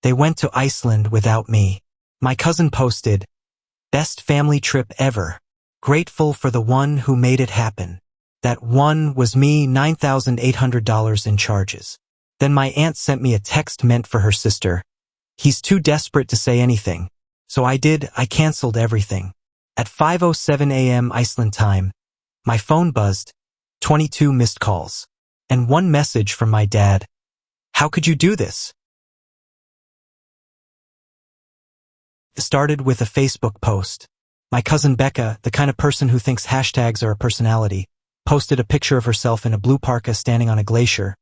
They went to Iceland without me. My cousin posted, "Best family trip ever. Grateful for the one who made it happen." That one was me, $9,800 in charges. Then my aunt sent me a text meant for her sister. "He's too desperate to say anything." So I canceled everything. At 5:07 a.m. Iceland time, my phone buzzed, 22 missed calls, and one message from my dad. "How could you do this?" It started with a Facebook post. My cousin Becca, the kind of person who thinks hashtags are a personality, posted a picture of herself in a blue parka standing on a glacier,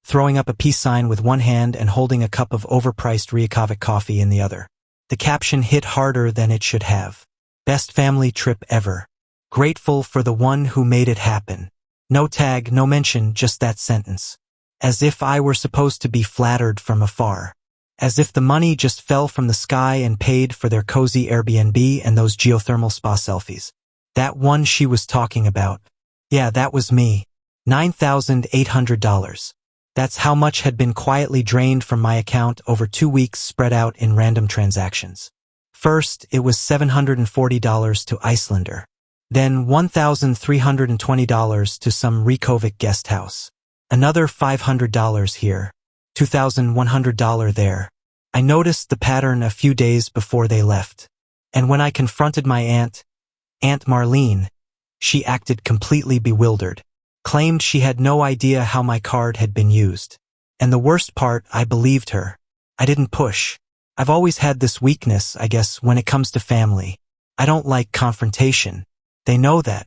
throwing up a peace sign with one hand and holding a cup of overpriced Reykjavik coffee in the other. The caption hit harder than it should have. "Best family trip ever. Grateful for the one who made it happen." No tag, no mention, just that sentence. As if I were supposed to be flattered from afar. As if the money just fell from the sky and paid for their cozy Airbnb and those geothermal spa selfies. That one she was talking about. Yeah, that was me. $9,800. That's how much had been quietly drained from my account over 2 weeks spread out in random transactions. First, it was $740 to Icelander. Then $1,320 to some Reykjavik guest house. Another $500 here. $2,100 there. I noticed the pattern a few days before they left. And when I confronted my Aunt Marlene, she acted completely bewildered. Claimed she had no idea how my card had been used. And the worst part, I believed her. I didn't push. I've always had this weakness, I guess, when it comes to family. I don't like confrontation. They know that.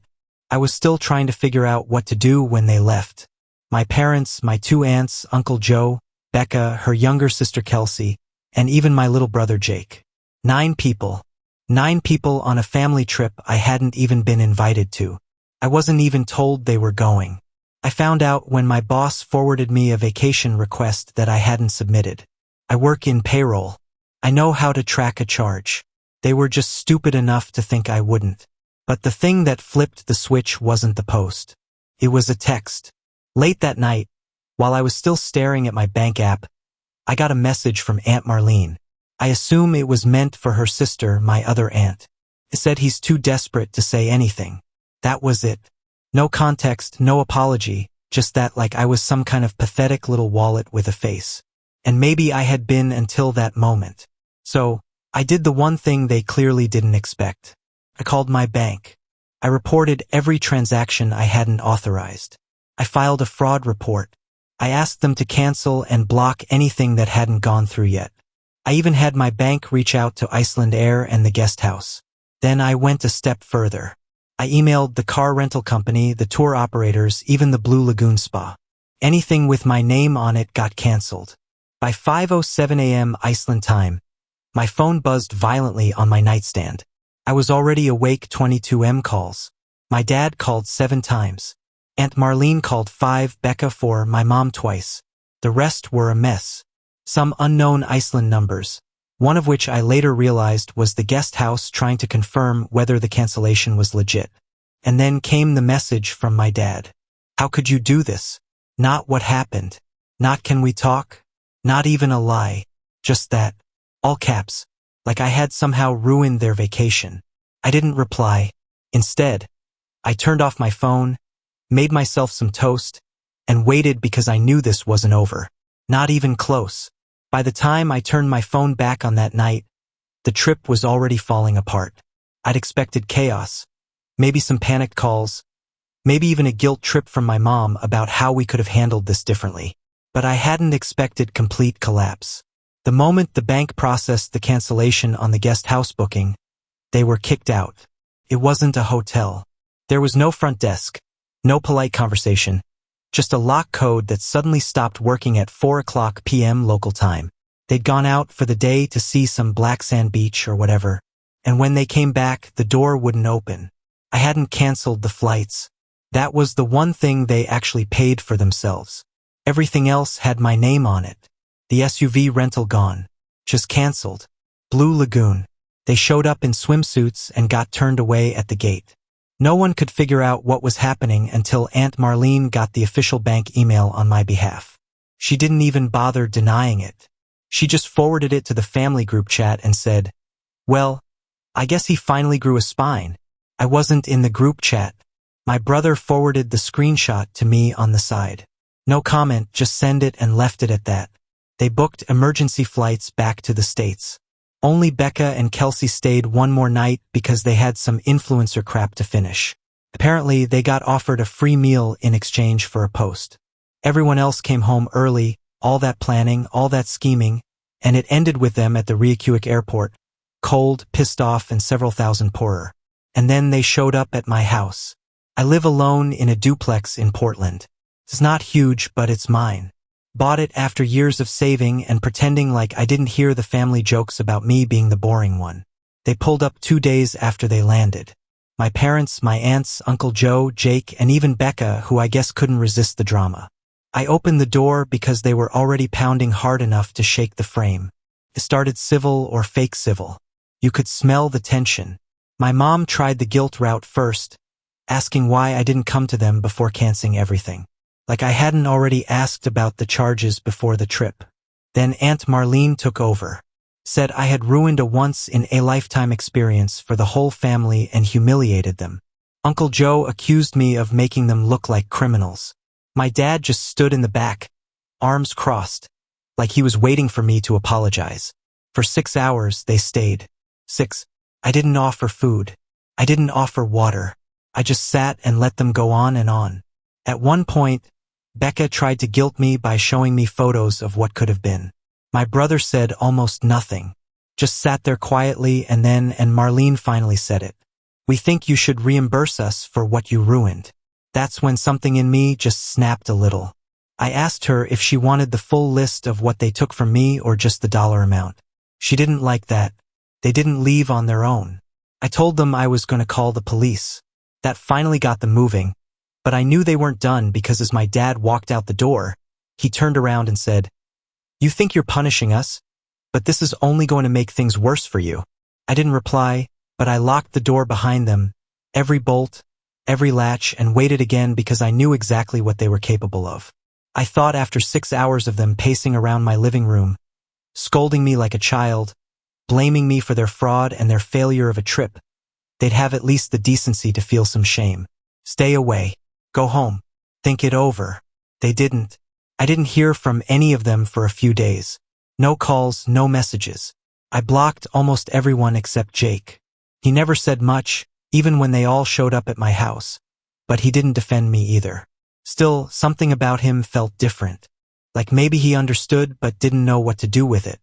I was still trying to figure out what to do when they left. My parents, my 2 aunts, Uncle Joe, Becca, her younger sister Kelsey, and even my little brother Jake. 9 people. 9 people on a family trip I hadn't even been invited to. I wasn't even told they were going. I found out when my boss forwarded me a vacation request that I hadn't submitted. I work in payroll. I know how to track a charge. They were just stupid enough to think I wouldn't. But the thing that flipped the switch wasn't the post. It was a text. Late that night, while I was still staring at my bank app, I got a message from Aunt Marlene. I assume it was meant for her sister, my other aunt. It said he's too desperate to say anything. That was it. No context, no apology, just that like I was some kind of pathetic little wallet with a face. And maybe I had been until that moment. So, I did the one thing they clearly didn't expect. I called my bank. I reported every transaction I hadn't authorized. I filed a fraud report. I asked them to cancel and block anything that hadn't gone through yet. I even had my bank reach out to Iceland Air and the guest house. Then I went a step further. I emailed the car rental company, the tour operators, even the Blue Lagoon Spa. Anything with my name on it got canceled. By 5:07 a.m. Iceland time, my phone buzzed violently on my nightstand. I was already awake. 22 calls. My dad called 7 times. Aunt Marlene called 5, Becca 4, my mom twice. The rest were a mess. Some unknown Iceland numbers, one of which I later realized was the guest house trying to confirm whether the cancellation was legit. And then came the message from my dad. "How could you do this? Not what happened. Not can we talk? Not even a lie. Just that." All caps. Like I had somehow ruined their vacation. I didn't reply. Instead, I turned off my phone, made myself some toast, and waited because I knew this wasn't over. Not even close. By the time I turned my phone back on that night, the trip was already falling apart. I'd expected chaos. Maybe some panicked calls. Maybe even a guilt trip from my mom about how we could have handled this differently. But I hadn't expected complete collapse. The moment the bank processed the cancellation on the guest house booking, they were kicked out. It wasn't a hotel. There was no front desk, no polite conversation, just a lock code that suddenly stopped working at 4:00 p.m. local time. They'd gone out for the day to see some black sand beach or whatever, and when they came back, the door wouldn't open. I hadn't canceled the flights. That was the one thing they actually paid for themselves. Everything else had my name on it. The SUV rental gone. Just canceled. Blue Lagoon. They showed up in swimsuits and got turned away at the gate. No one could figure out what was happening until Aunt Marlene got the official bank email on my behalf. She didn't even bother denying it. She just forwarded it to the family group chat and said, "Well, I guess he finally grew a spine." I wasn't in the group chat. My brother forwarded the screenshot to me on the side. No comment, just send it, and left it at that. They booked emergency flights back to the States. Only Becca and Kelsey stayed one more night because they had some influencer crap to finish. Apparently, they got offered a free meal in exchange for a post. Everyone else came home early, all that planning, all that scheming, and it ended with them at the Reykjavik airport, cold, pissed off, and several thousand poorer. And then they showed up at my house. I live alone in a duplex in Portland. It's not huge, but it's mine. Bought it after years of saving and pretending like I didn't hear the family jokes about me being the boring one. They pulled up 2 days after they landed. My parents, my aunts, Uncle Joe, Jake, and even Becca, who I guess couldn't resist the drama. I opened the door because they were already pounding hard enough to shake the frame. It started civil or fake civil. You could smell the tension. My mom tried the guilt route first, asking why I didn't come to them before canceling everything. Like I hadn't already asked about the charges before the trip. Then Aunt Marlene took over. Said I had ruined a once-in-a-lifetime experience for the whole family and humiliated them. Uncle Joe accused me of making them look like criminals. My dad just stood in the back, arms crossed, like he was waiting for me to apologize. For 6 hours, they stayed. 6. I didn't offer food. I didn't offer water. I just sat and let them go on and on. At one point, Becca tried to guilt me by showing me photos of what could have been. My brother said almost nothing, just sat there quietly, and Marlene finally said it. "We think you should reimburse us for what you ruined." That's when something in me just snapped a little. I asked her if she wanted the full list of what they took from me or just the dollar amount. She didn't like that. They didn't leave on their own. I told them I was going to call the police. That finally got them moving. But I knew they weren't done because as my dad walked out the door, he turned around and said, "You think you're punishing us? But this is only going to make things worse for you." I didn't reply, but I locked the door behind them, every bolt, every latch, and waited again because I knew exactly what they were capable of. I thought after 6 hours of them pacing around my living room, scolding me like a child, blaming me for their fraud and their failure of a trip, they'd have at least the decency to feel some shame. Stay away. Go home. Think it over. They didn't. I didn't hear from any of them for a few days. No calls, no messages. I blocked almost everyone except Jake. He never said much, even when they all showed up at my house. But he didn't defend me either. Still, something about him felt different. Like maybe he understood but didn't know what to do with it.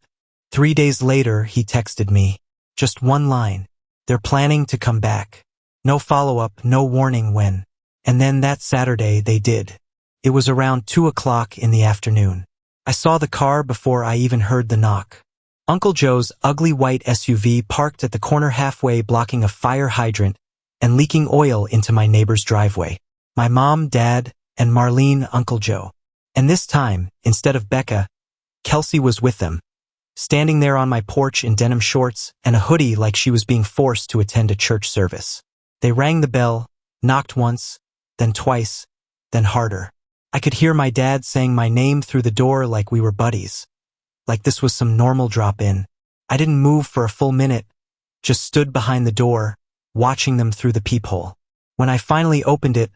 3 days later, he texted me. Just one line. "They're planning to come back." No follow-up, no warning when. And then that Saturday they did. It was around 2 o'clock in the afternoon. I saw the car before I even heard the knock. Uncle Joe's ugly white SUV parked at the corner halfway, blocking a fire hydrant and leaking oil into my neighbor's driveway. My mom, dad, and Marlene, Uncle Joe. And this time, instead of Becca, Kelsey was with them, standing there on my porch in denim shorts and a hoodie like she was being forced to attend a church service. They rang the bell, knocked once, then twice, then harder. I could hear my dad saying my name through the door like we were buddies. Like this was some normal drop-in. I didn't move for a full minute, just stood behind the door, watching them through the peephole. When I finally opened it,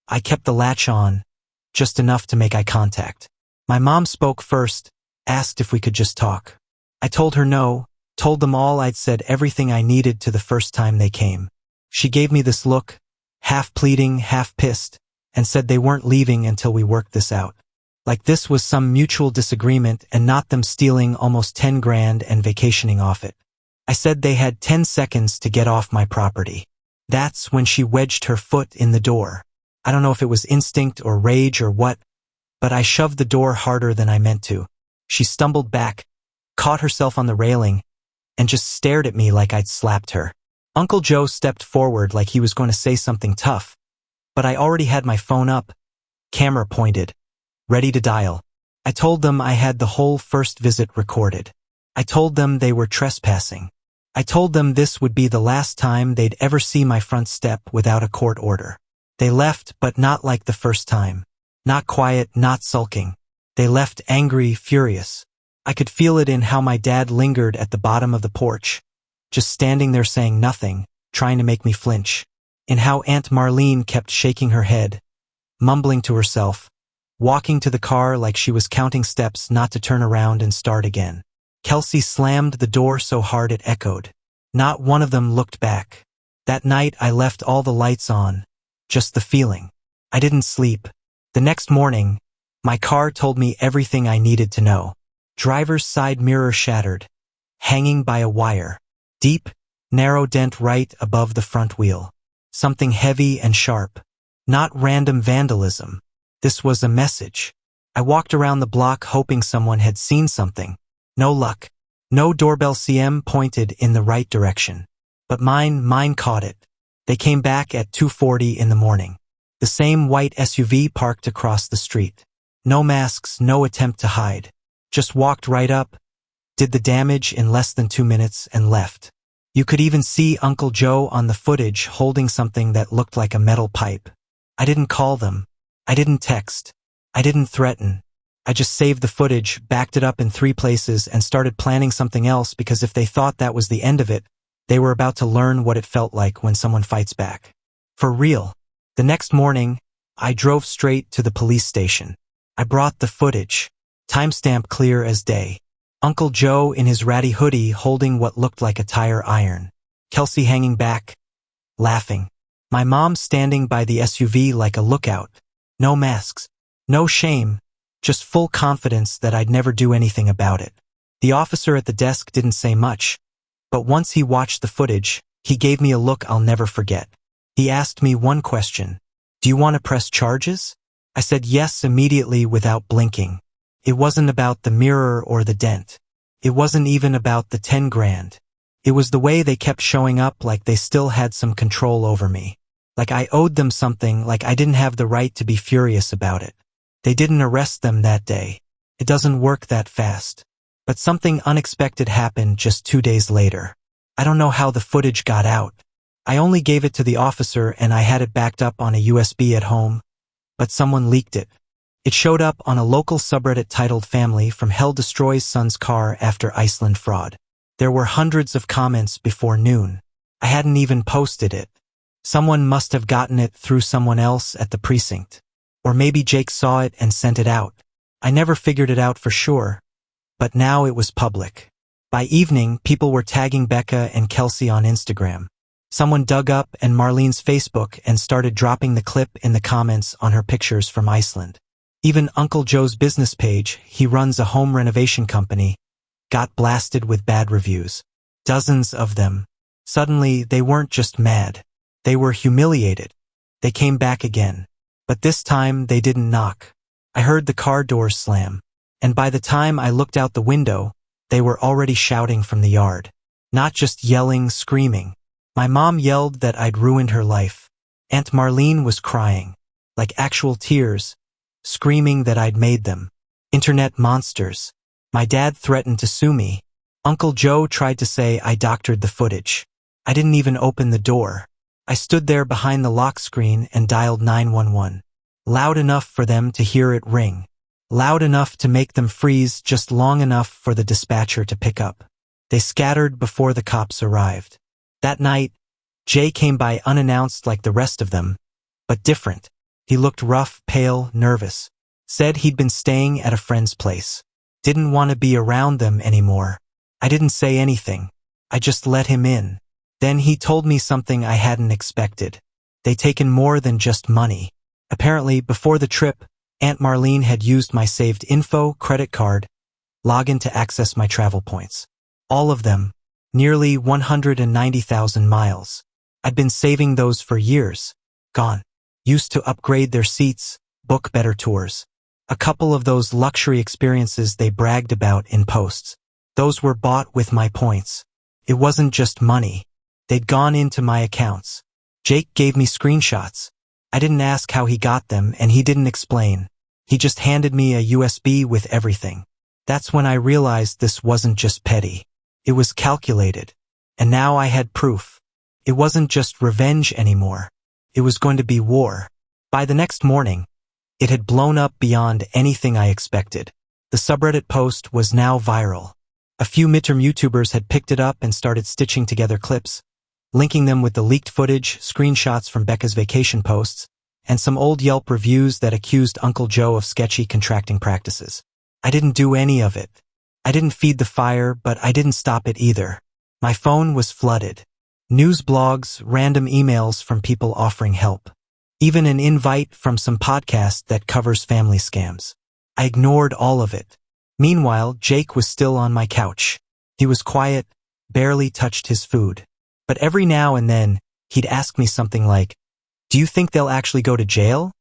I kept the latch on, just enough to make eye contact. My mom spoke first, asked if we could just talk. I told her no, told them all I'd said everything I needed to the first time they came. She gave me this look, half pleading, half pissed, and said they weren't leaving until we worked this out. Like this was some mutual disagreement and not them stealing almost 10 grand and vacationing off it. I said they had 10 seconds to get off my property. That's when she wedged her foot in the door. I don't know if it was instinct or rage or what, but I shoved the door harder than I meant to. She stumbled back, caught herself on the railing, and just stared at me like I'd slapped her. Uncle Joe stepped forward like he was going to say something tough, but I already had my phone up, camera pointed, ready to dial. I told them I had the whole first visit recorded. I told them they were trespassing. I told them this would be the last time they'd ever see my front step without a court order. They left, but not like the first time. Not quiet, not sulking. They left angry, furious. I could feel it in how my dad lingered at the bottom of the porch, just standing there saying nothing, trying to make me flinch. In how Aunt Marlene kept shaking her head, mumbling to herself, walking to the car like she was counting steps not to turn around and start again. Kelsey slammed the door so hard it echoed. Not one of them looked back. That night I left all the lights on, just the feeling. I didn't sleep. The next morning, my car told me everything I needed to know. Driver's side mirror shattered, hanging by a wire. Deep, narrow dent right above the front wheel. Something heavy and sharp. Not random vandalism. This was a message. I walked around the block hoping someone had seen something. No luck. No doorbell CM pointed in the right direction. But mine caught it. They came back at 2:40 in the morning. The same white SUV parked across the street. No masks, no attempt to hide. Just walked right up, did the damage in less than 2 minutes and left. You could even see Uncle Joe on the footage holding something that looked like a metal pipe. I didn't call them. I didn't text. I didn't threaten. I just saved the footage, backed it up in 3 places, and started planning something else because if they thought that was the end of it, they were about to learn what it felt like when someone fights back. For real. The next morning, I drove straight to the police station. I brought the footage. Timestamp clear as day. Uncle Joe in his ratty hoodie holding what looked like a tire iron. Kelsey hanging back, laughing. My mom standing by the SUV like a lookout. No masks. No shame. Just full confidence that I'd never do anything about it. The officer at the desk didn't say much, but once he watched the footage, he gave me a look I'll never forget. He asked me one question. Do you want to press charges? I said yes immediately without blinking. It wasn't about the mirror or the dent. It wasn't even about the 10 grand. It was the way they kept showing up like they still had some control over me. Like I owed them something, like I didn't have the right to be furious about it. They didn't arrest them that day. It doesn't work that fast. But something unexpected happened just 2 days later. I don't know how the footage got out. I only gave it to the officer and I had it backed up on a USB at home, but someone leaked it. It showed up on a local subreddit titled Family from Hell Destroys Son's Car After Iceland Fraud. There were hundreds of comments before noon. I hadn't even posted it. Someone must have gotten it through someone else at the precinct. Or maybe Jake saw it and sent it out. I never figured it out for sure, but now it was public. By evening, people were tagging Becca and Kelsey on Instagram. Someone dug up and Marlene's Facebook and started dropping the clip in the comments on her pictures from Iceland. Even Uncle Joe's business page, he runs a home renovation company, got blasted with bad reviews. Dozens of them. Suddenly, they weren't just mad. They were humiliated. They came back again. But this time, they didn't knock. I heard the car doors slam. And by the time I looked out the window, they were already shouting from the yard. Not just yelling, screaming. My mom yelled that I'd ruined her life. Aunt Marlene was crying. Like actual tears. Screaming that I'd made them. Internet monsters. My dad threatened to sue me. Uncle Joe tried to say I doctored the footage. I didn't even open the door. I stood there behind the lock screen and dialed 911. Loud enough for them to hear it ring. Loud enough to make them freeze just long enough for the dispatcher to pick up. They scattered before the cops arrived. That night, Jay came by unannounced like the rest of them, but different. He looked rough, pale, nervous. Said he'd been staying at a friend's place. Didn't want to be around them anymore. I didn't say anything. I just let him in. Then he told me something I hadn't expected. They'd taken more than just money. Apparently, before the trip, Aunt Marlene had used my saved info, credit card, login to access my travel points. All of them. Nearly 190,000 miles. I'd been saving those for years. Gone. Used to upgrade their seats, book better tours. A couple of those luxury experiences they bragged about in posts. Those were bought with my points. It wasn't just money. They'd gone into my accounts. Jake gave me screenshots. I didn't ask how he got them and he didn't explain. He just handed me a USB with everything. That's when I realized this wasn't just petty. It was calculated. And now I had proof. It wasn't just revenge anymore. It was going to be war. By the next morning, it had blown up beyond anything I expected. The subreddit post was now viral. A few midterm YouTubers had picked it up and started stitching together clips, linking them with the leaked footage, screenshots from Becca's vacation posts, and some old Yelp reviews that accused Uncle Joe of sketchy contracting practices. I didn't do any of it. I didn't feed the fire, but I didn't stop it either. My phone was flooded. News blogs, random emails from people offering help. Even an invite from some podcast that covers family scams. I ignored all of it. Meanwhile, Jake was still on my couch. He was quiet, barely touched his food. But every now and then, he'd ask me something like, "Do you think they'll actually go to jail?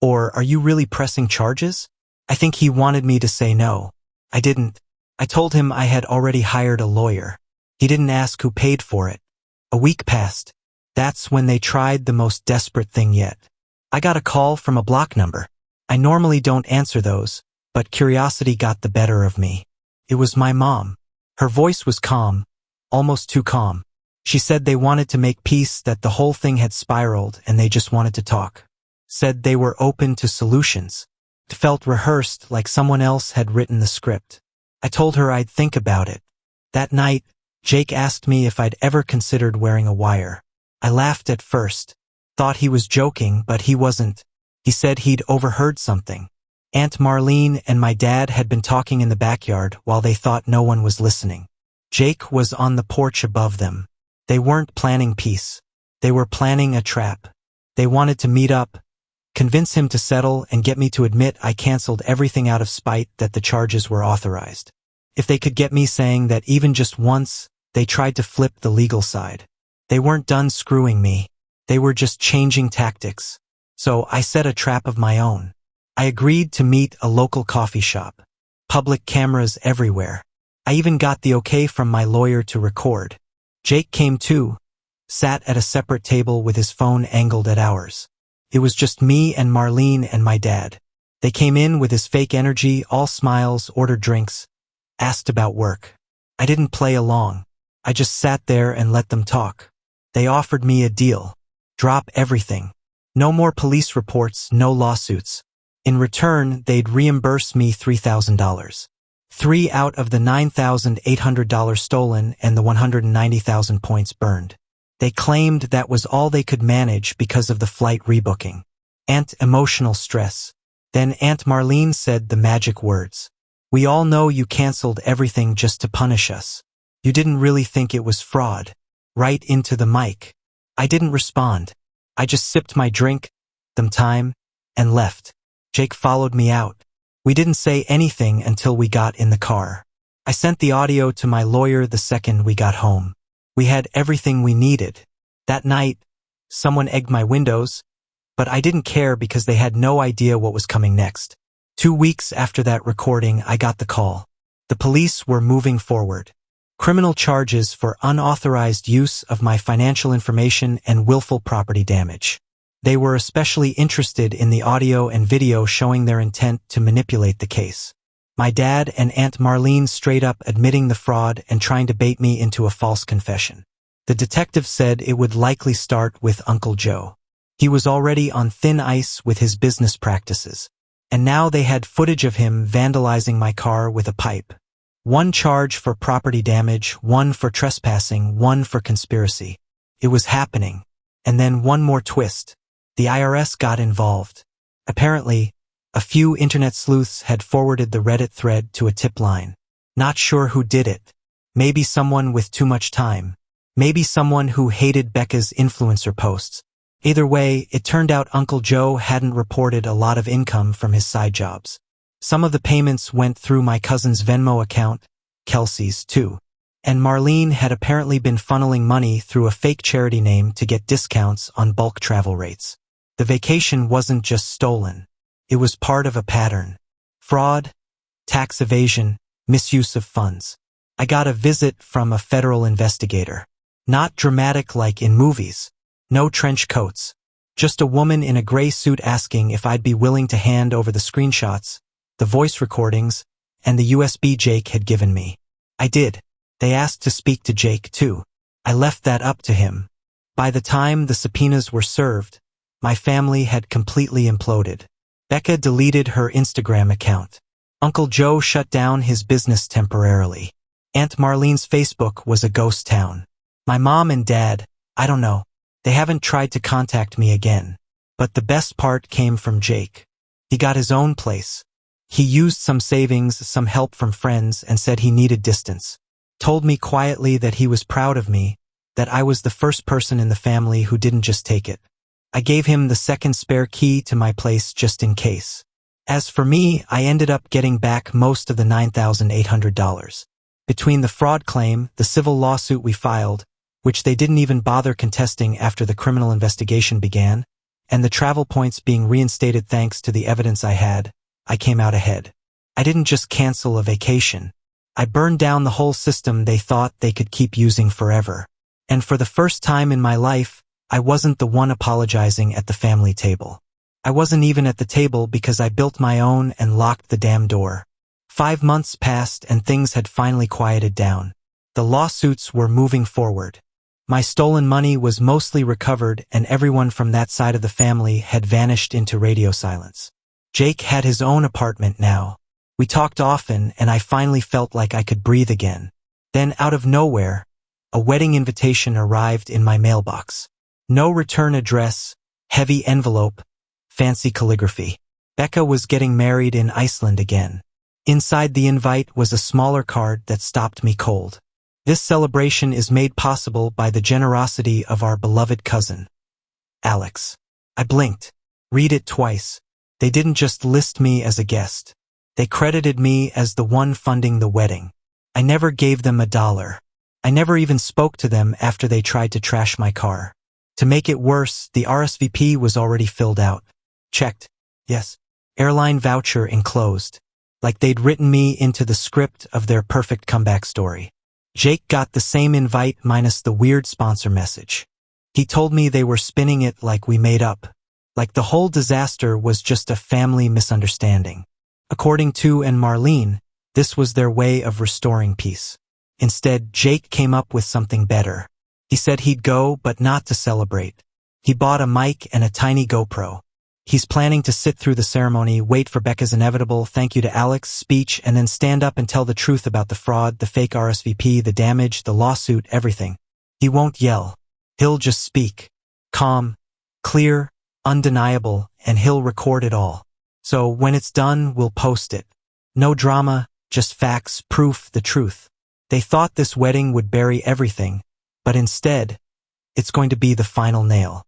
Or are you really pressing charges?" I think he wanted me to say no. I didn't. I told him I had already hired a lawyer. He didn't ask who paid for it. A week passed. That's when they tried the most desperate thing yet. I got a call from a block number. I normally don't answer those, but curiosity got the better of me. It was my mom. Her voice was calm, almost too calm. She said they wanted to make peace, that the whole thing had spiraled and they just wanted to talk. Said they were open to solutions. It felt rehearsed, like someone else had written the script. I told her I'd think about it. That night, Jake asked me if I'd ever considered wearing a wire. I laughed at first. Thought he was joking, but he wasn't. He said he'd overheard something. Aunt Marlene and my dad had been talking in the backyard while they thought no one was listening. Jake was on the porch above them. They weren't planning peace. They were planning a trap. They wanted to meet up, convince him to settle, and get me to admit I canceled everything out of spite that the charges were authorized. If they could get me saying that even just once, they tried to flip the legal side. They weren't done screwing me. They were just changing tactics. So I set a trap of my own. I agreed to meet a local coffee shop. Public cameras everywhere. I even got the okay from my lawyer to record. Jake came too, sat at a separate table with his phone angled at ours. It was just me and Marlene and my dad. They came in with his fake energy, all smiles, ordered drinks, asked about work. I didn't play along. I just sat there and let them talk. They offered me a deal. Drop everything. No more police reports, no lawsuits. In return, they'd reimburse me $3,000. 3 out of the $9,800 stolen and the 190,000 points burned. They claimed that was all they could manage because of the flight rebooking. Emotional stress. Then Aunt Marlene said the magic words. "We all know you canceled everything just to punish us. You didn't really think it was fraud." Right into the mic. I didn't respond. I just sipped my drink, them time, and left. Jake followed me out. We didn't say anything until we got in the car. I sent the audio to my lawyer the second we got home. We had everything we needed. That night, someone egged my windows, but I didn't care because they had no idea what was coming next. 2 weeks after that recording, I got the call. The police were moving forward. Criminal charges for unauthorized use of my financial information and willful property damage. They were especially interested in the audio and video showing their intent to manipulate the case. My dad and Aunt Marlene straight up admitting the fraud and trying to bait me into a false confession. The detective said it would likely start with Uncle Joe. He was already on thin ice with his business practices. And now they had footage of him vandalizing my car with a pipe. 1 charge for property damage, 1 for trespassing, 1 for conspiracy. It was happening. And then one more twist. The IRS got involved. Apparently, a few internet sleuths had forwarded the Reddit thread to a tip line. Not sure who did it. Maybe someone with too much time. Maybe someone who hated Becca's influencer posts. Either way, it turned out Uncle Joe hadn't reported a lot of income from his side jobs. Some of the payments went through my cousin's Venmo account, Kelsey's too. And Marlene had apparently been funneling money through a fake charity name to get discounts on bulk travel rates. The vacation wasn't just stolen. It was part of a pattern. Fraud, tax evasion, misuse of funds. I got a visit from a federal investigator. Not dramatic like in movies. No trench coats. Just a woman in a gray suit asking if I'd be willing to hand over the screenshots, the voice recordings, and the USB Jake had given me. I did. They asked to speak to Jake too. I left that up to him. By the time the subpoenas were served, my family had completely imploded. Becca deleted her Instagram account. Uncle Joe shut down his business temporarily. Aunt Marlene's Facebook was a ghost town. My mom and dad, I don't know. They haven't tried to contact me again. But the best part came from Jake. He got his own place. He used some savings, some help from friends, and said he needed distance. Told me quietly that he was proud of me, that I was the first person in the family who didn't just take it. I gave him the second spare key to my place just in case. As for me, I ended up getting back most of the $9,800. Between the fraud claim, the civil lawsuit we filed, which they didn't even bother contesting after the criminal investigation began, and the travel points being reinstated thanks to the evidence I had, I came out ahead. I didn't just cancel a vacation. I burned down the whole system they thought they could keep using forever. And for the first time in my life, I wasn't the one apologizing at the family table. I wasn't even at the table because I built my own and locked the damn door. 5 months passed and things had finally quieted down. The lawsuits were moving forward. My stolen money was mostly recovered and everyone from that side of the family had vanished into radio silence. Jake had his own apartment now. We talked often and I finally felt like I could breathe again. Then out of nowhere, a wedding invitation arrived in my mailbox. No return address, heavy envelope, fancy calligraphy. Becca was getting married in Iceland again. Inside the invite was a smaller card that stopped me cold. This celebration is made possible by the generosity of our beloved cousin, Alex. I blinked. Read it twice. They didn't just list me as a guest. They credited me as the one funding the wedding. I never gave them $1. I never even spoke to them after they tried to trash my car. To make it worse, the RSVP was already filled out. Checked. Yes. Airline voucher enclosed. Like they'd written me into the script of their perfect comeback story. Jake got the same invite minus the weird sponsor message. He told me they were spinning it like we made up. Like the whole disaster was just a family misunderstanding. According to and Marlene, this was their way of restoring peace. Instead, Jake came up with something better. He said he'd go, but not to celebrate. He bought a mic and a tiny GoPro. He's planning to sit through the ceremony, wait for Becca's inevitable thank you to Alex speech, and then stand up and tell the truth about the fraud, the fake RSVP, the damage, the lawsuit, everything. He won't yell. He'll just speak. Calm, clear, undeniable, and he'll record it all. So when it's done, we'll post it. No drama, just facts, proof, the truth. They thought this wedding would bury everything, but instead, it's going to be the final nail.